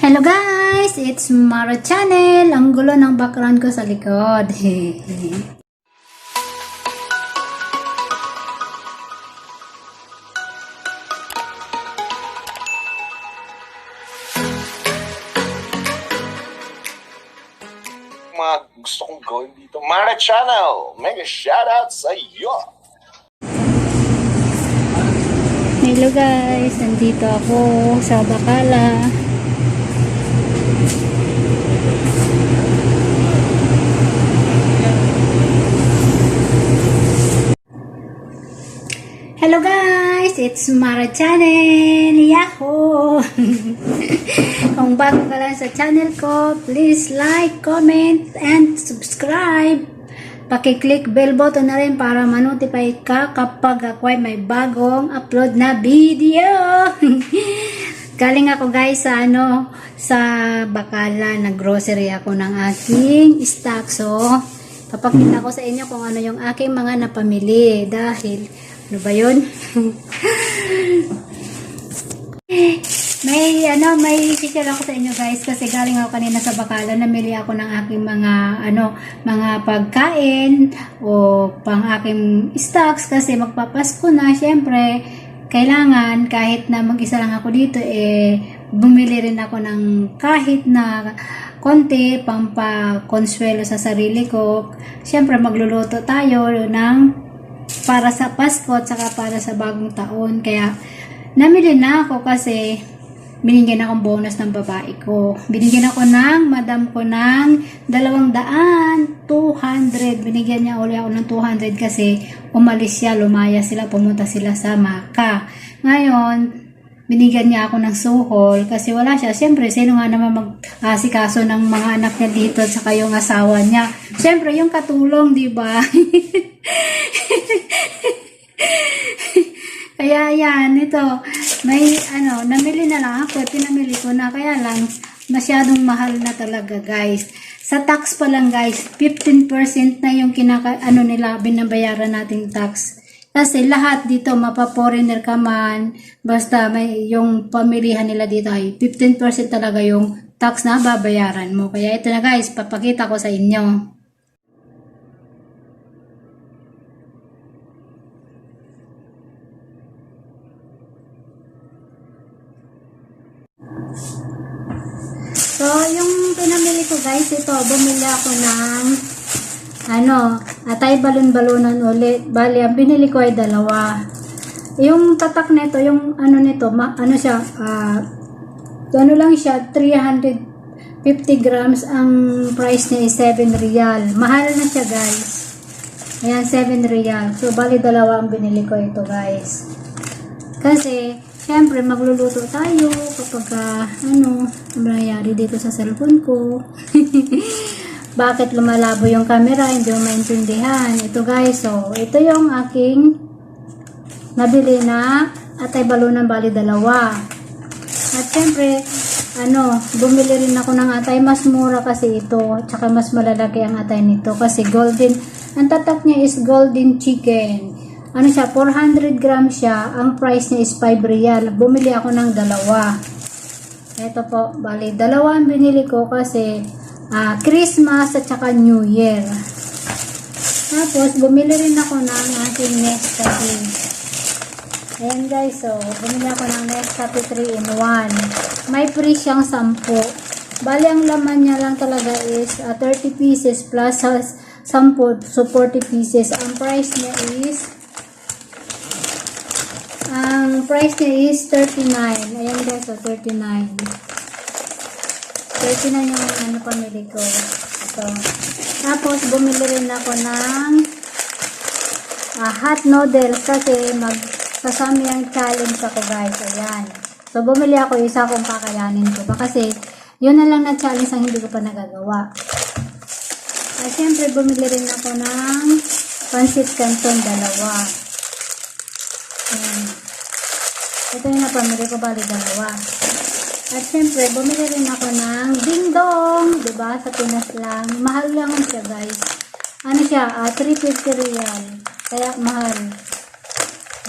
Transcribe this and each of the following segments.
Hello guys! It's Mara Channel! Ang gulo ng background ko sa likod. Mga gusto kong gawin dito. Mara Channel! Mega shoutout sa iyo! Hello guys! Nandito ako sa Bacala. Hello guys! It's Mara Channel! Yahoo! Kung bago ka lang sa channel ko, please like, comment, and subscribe. Paki-click bell button na rin para ma-notify ka kapag ako ay may bagong upload na video. Galing ako guys sa sa Bacala, nag-grocery ako ng aking stock. So, papakita ko sa inyo kung ano yung aking mga napamili dahil ano ba yun? may share ako sa inyo guys kasi galing ako kanina sa Bacala, namili ako ng aking mga pagkain o pang aking stocks kasi magpapasko na. Syempre, kailangan kahit na mag-isa lang ako dito bumili rin ako ng kahit na konti pampakonsuelo sa sarili ko. Syempre, magluluto tayo ng para sa Pasko at saka para sa bagong taon. Kaya namili na ako kasi binigyan akong bonus ng babae ko. Binigyan ako ng madam ko ng 200. Binigyan niya uli ako ng 200 kasi umalis siya, lumaya sila, pumunta sila sa Maka. Ngayon, binigyan niya ako ng suhol kasi wala siya. Siyempre, sino nga naman mag-asikaso ng mga anak niya dito at saka yung asawa niya. Siyempre, yung katulong, di ba? Kaya yan, ito, may namili na lang ako, pinamili ko na, kaya lang, masyadong mahal na talaga guys. Sa tax pa lang guys, 15% na yung nila, binabayaran nating tax. Kasi lahat dito, mapa-foreigner ka man, basta may yung pamilihan nila dito ay 15% talaga yung tax na babayaran mo. Kaya ito na guys, papakita ko sa inyo. So, yung pinamili ko guys, ito, bumili ako ng atay balon-balonan ulit. Bali, ang binili ko ay 2. Yung tatak nito, yung siya, lang siya, 350 grams. Ang price niya is 7 real. Mahal na siya guys. Ayan, 7 real. So, bali 2 ang binili ko ito guys. Kasi, siyempre, magluluto tayo kapag nangyayari dito sa cellphone ko. Bakit lumalabo yung camera? Hindi mo maintindihan. Ito guys, so, ito yung aking nabili na atay balunan, bali 2. At siyempre, bumili rin ako ng atay. Mas mura kasi ito. Tsaka mas malalaki ang atay nito. Kasi golden, ang tatak niya is golden chicken. 400 grams siya. Ang price niya is 5 real. Bumili ako ng 2. Ito po, bali 2 ang binili ko kasi Christmas at saka New Year. Tapos, bumili rin ako ng aking Nescafe. Ayan guys, so, bumili ako ng Nescafe 3 in 1. May free siyang 10. Bali, ang laman niya lang talaga is 30 pieces plus 10, so 40 pieces. Ang price niya is 39. Ayan guys, so 39. 39 yung pamili ko. Ito. Tapos, bumili rin ako ng hot noodles kasi magsasami ang challenge ako guys. Ayan. So, bumili ako isa kung kakayanin ko pa kasi yun na lang na challenge ang hindi ko pa nagagawa. At syempre, bumili rin ako ng pancit canton 2. Ayan. Ito yung napamili ko, bali 2. At syempre, bumili rin ako ng ding-dong. Diba? Sa Pinas lang. Mahal lang siya, guys. 350 real. Kaya mahal.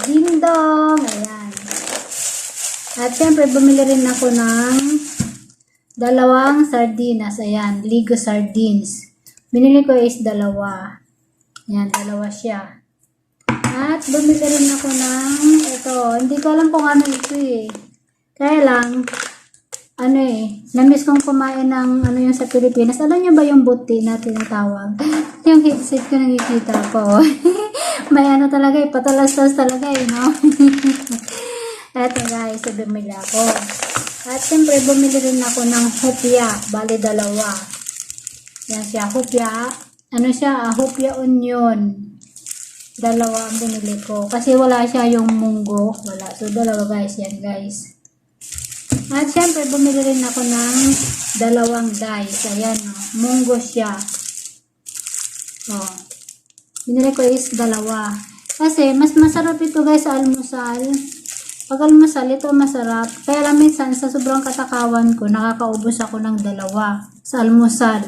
Ding-dong. Ayan. At syempre, bumili rin ako ng Dalawang sardinas. Ayan, Ligo sardines. Binili ko is dalawa. Ayan, dalawa siya. At bumili rin ako ng ito. Hindi ko alam kung ano ito eh. Kaya lang, ano eh, namiss kong kumain ng ano yung sa Pilipinas. Alam niyo ba yung buti na tinatawag? Yung headset ko nakikita ko. May ano talaga eh, patalastas talaga eh, no? Eto guys, so bumili ako. At siyempre, bumili rin ako ng hopya. Bali, dalawa. Yan siya, hopya. Ano siya, hopya onion. Dalawa ang binili ko. Kasi wala siya yung munggo. Wala. So, dalawa guys. Yan guys. At syempre, bumili rin ako ng dalawang dice. Ayan, oh. Munggo siya. Oh. Binili ko is dalawa. Kasi, mas masarap ito guys sa almusal. Pag almusal, ito masarap. Kaya lang minsan, sa sobrang katakawan ko, nakakaubos ako ng dalawa sa almusal.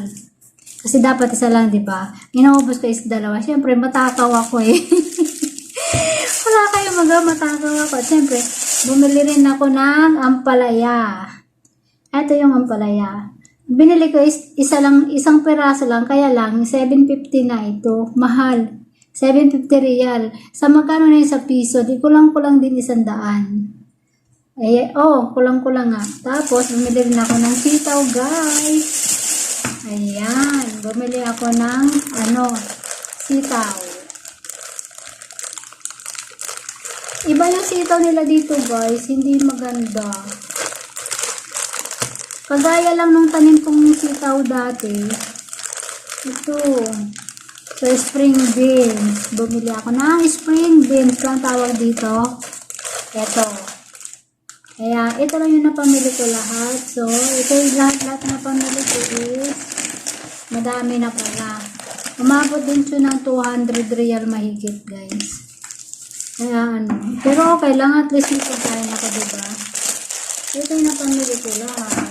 Kasi dapat isa lang, di ba? Inaubos ko is dalawa. Syempre, matakaw ako eh. Wala kayo matakaw ako. Syempre, bumili rin ako ng ampalaya. Ito yung ampalaya. Binili ko is isang peraso lang, kaya lang 750 na ito. Mahal. 750 real. Sa magkano na yun sa piso? Di kulang-kulang din 100. Eh, kulang-kulang nga. Tapos, bumili rin ako ng sitaw, guys. Ayan. Bumili ako ng, sitaw. Iba yung sitaw nila dito, guys. Hindi maganda. Kagaya lang nung tanim kong sitaw dati. Ito. So, spring beans. Bumili ako ng spring beans. Lang tawag dito. Ito. Kaya, ito lang yung napamili ko lahat. So, ito yung lahat na napamili ko is madami na pala. Umabot din siya ng 200 real mahigit, guys. Kaya, pero okay lang. At least may pagkain ako, diba? Ito yung napamili ko lahat.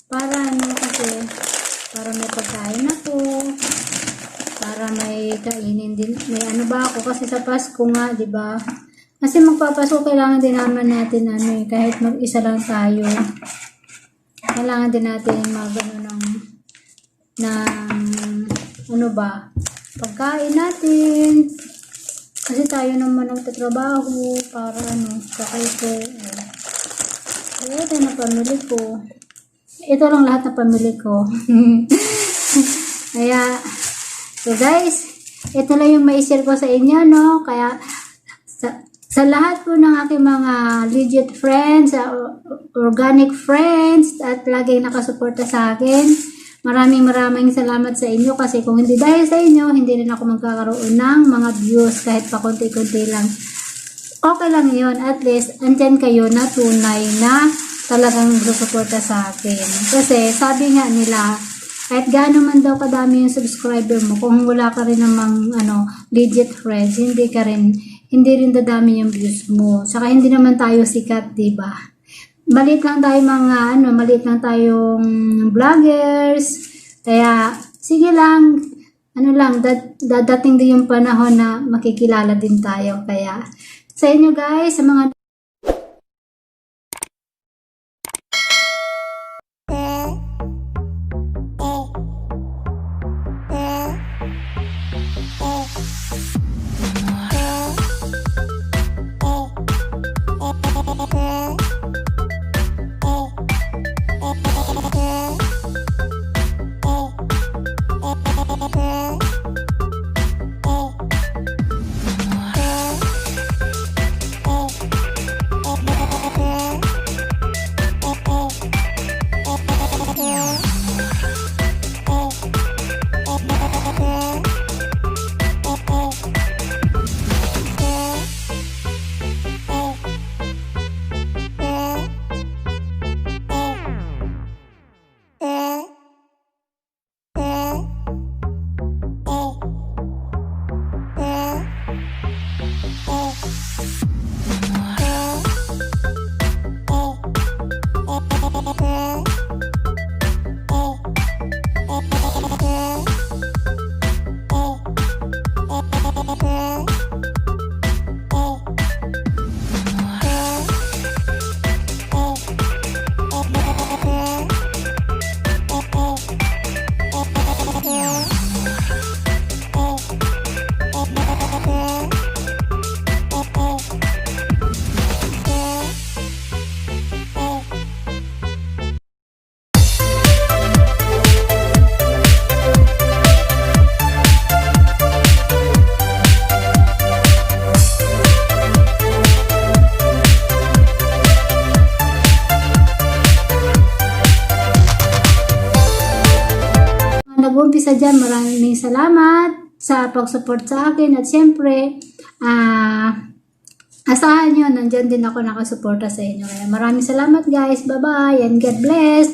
Para, kasi, para may pagkain ako. Para may kainin din. May ba ako kasi sa Pasko nga, 'di ba? Kasi magpapasko kailangan din naman natin kahit mag-isa lang tayo. Kailangan din natin pagkain natin. Kasi tayo naman nagtatrabaho para saka ito. Ito na pamili ko. Ito lang lahat na pamili ko. Kaya so guys, ito lang yung mai-share ko sa inyo, no? Kaya, sa lahat po ng aking mga legit friends, organic friends, at laging nakasuporta sa akin, maraming salamat sa inyo kasi kung hindi dahil sa inyo, hindi rin ako magkakaroon ng mga views kahit pa konti-konti lang. Okay lang yun. At least, andyan kayo na tunay na talagang susuporta sa akin. Kasi, sabi nga nila, kahit gaano man daw kadami yung subscriber mo, kung wala ka rin namang legit friends, hindi rin dadami yung views mo. Saka hindi naman tayo sikat, 'di ba? Maliit lang tayo maliit lang tayong vloggers. Kaya sige lang, dadating din yung panahon na makikilala din tayo. Kaya sa inyo guys, sa mga nag-uumpisa dyan, maraming salamat sa pag-support sa akin. At syempre, asahan nyo, nandyan din ako nakasuporta sa inyo. Kaya maraming salamat guys. Bye-bye and God bless.